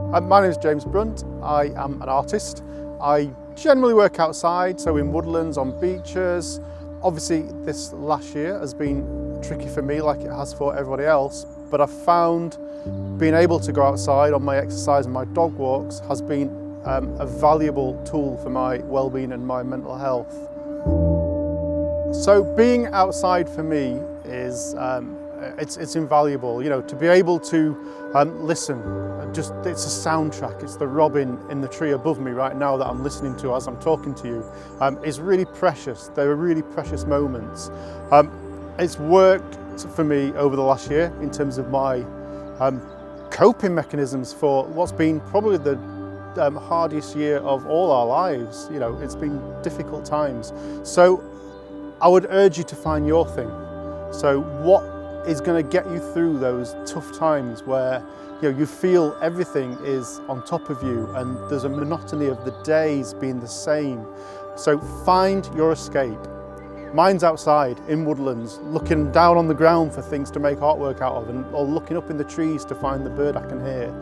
My name is James Brunt. I am an artist. I generally work outside, so in woodlands, on beaches. Obviously this last year has been tricky for me like it has for everybody else, but I've found being able to go outside on my exercise and my dog walks has been a valuable tool for my well-being and my mental health. So being outside for me is it's invaluable, you know, to be able to listen. It's a soundtrack. It's the robin in the tree above me right now that I'm listening to as I'm talking to you. It's really precious. They are really precious moments. It's worked for me over the last year in terms of my coping mechanisms for what's been probably the hardest year of all our lives. You know, it's been difficult times. So I would urge you to find your thing. So what is going to get you through those tough times where you feel everything is on top of you and there's a monotony of the days being the same. So find your escape. Mine's outside in woodlands, looking down on the ground for things to make artwork out of, or looking up in the trees to find the bird I can hear.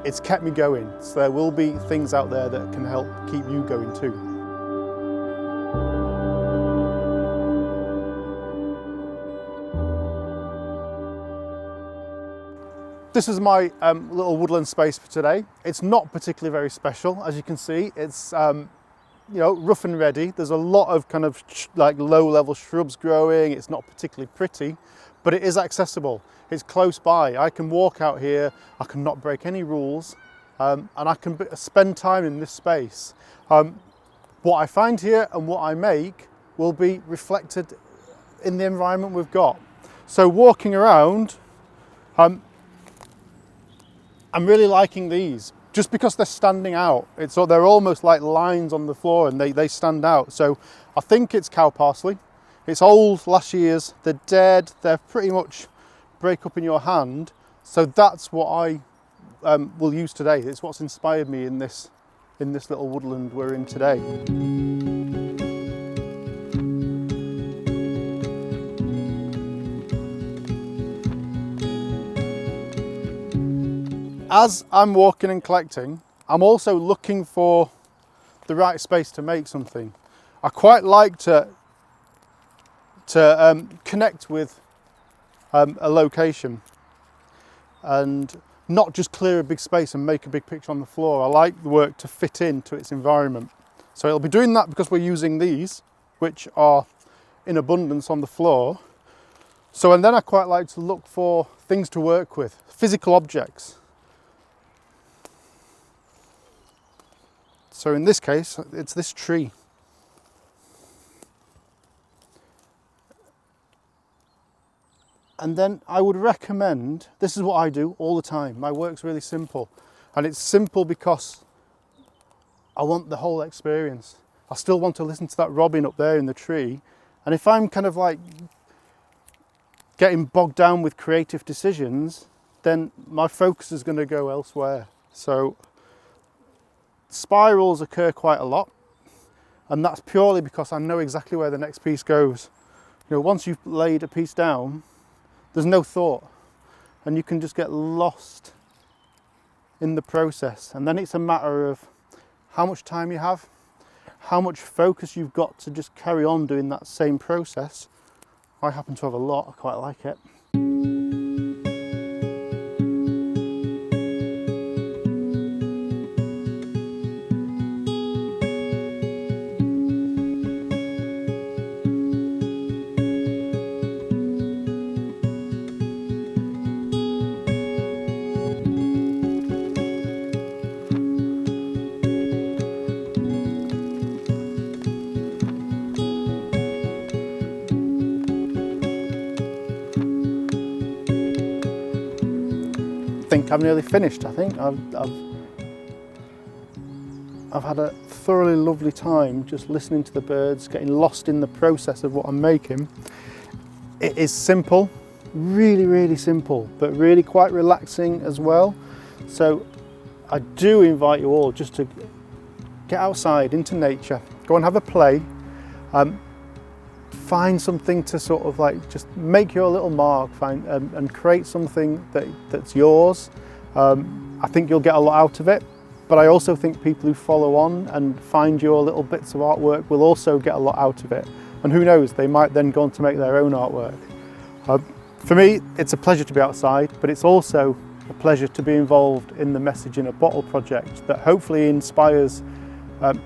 It's kept me going, so there will be things out there that can help keep you going too. This is my little woodland space for today. It's not particularly very special, as you can see. It's rough and ready. There's a lot of kind of like low-level shrubs growing. It's not particularly pretty, but it is accessible. It's close by. I can walk out here. I can not break any rules, and I can spend time in this space. What I find here and what I make will be reflected in the environment we've got. So walking around, I'm really liking these just because they're standing out. They're almost like lines on the floor and they stand out. So I think it's cow parsley. It's old, last year's, they're dead, they're pretty much break up in your hand. So that's what I will use today. It's what's inspired me in this little woodland we're in today. As I'm walking and collecting, I'm also looking for the right space to make something. I quite like to connect with a location and not just clear a big space and make a big picture on the floor. I like the work to fit into its environment. So it'll be doing that because we're using these, which are in abundance on the floor. So, and then I quite like to look for things to work with, physical objects. So in this case, it's this tree. And then I would recommend, this is what I do all the time. My work's really simple. And it's simple because I want the whole experience. I still want to listen to that robin up there in the tree. And if I'm kind of like getting bogged down with creative decisions, then my focus is going to go elsewhere. So spirals occur quite a lot, and that's purely because I know exactly where the next piece goes. You know, once you've laid a piece down, there's no thought, and you can just get lost in the process. And then it's a matter of how much time you have, how much focus you've got to just carry on doing that same process. I happen to have a lot, I quite like it. I think I'm nearly finished. I think I've had a thoroughly lovely time just listening to the birds, getting lost in the process of what I'm making. It is simple, really, really simple, but really quite relaxing as well. So I do invite you all just to get outside into nature, go and have a play. Find something to sort of like just make your little mark, and create something that's yours, I think you'll get a lot out of it, but I also think people who follow on and find your little bits of artwork will also get a lot out of it. And who knows, they might then go on to make their own artwork. For me, it's a pleasure to be outside, but it's also a pleasure to be involved in the Message in a Bottle project that hopefully inspires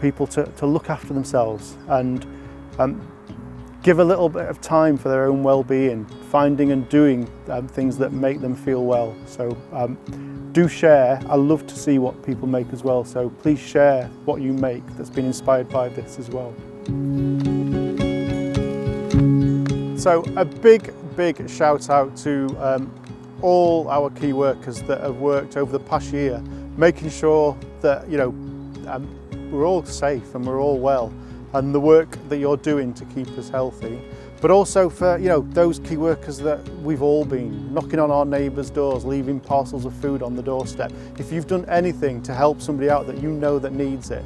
people to look after themselves and give a little bit of time for their own well-being, finding and doing things that make them feel well. So do share. I love to see what people make as well, so please share what you make that's been inspired by this as well. So a big shout out to all our key workers that have worked over the past year, making sure that we're all safe and we're all well, and the work that you're doing to keep us healthy. But also for those key workers that we've all been, knocking on our neighbours' doors, leaving parcels of food on the doorstep. If you've done anything to help somebody out that you know that needs it,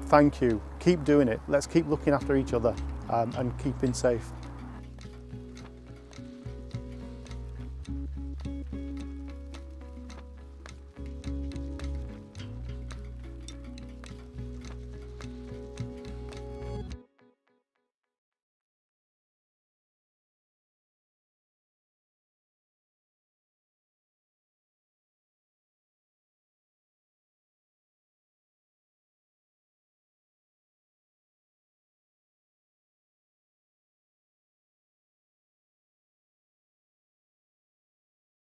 thank you. Keep doing it. Let's keep looking after each other and keeping safe.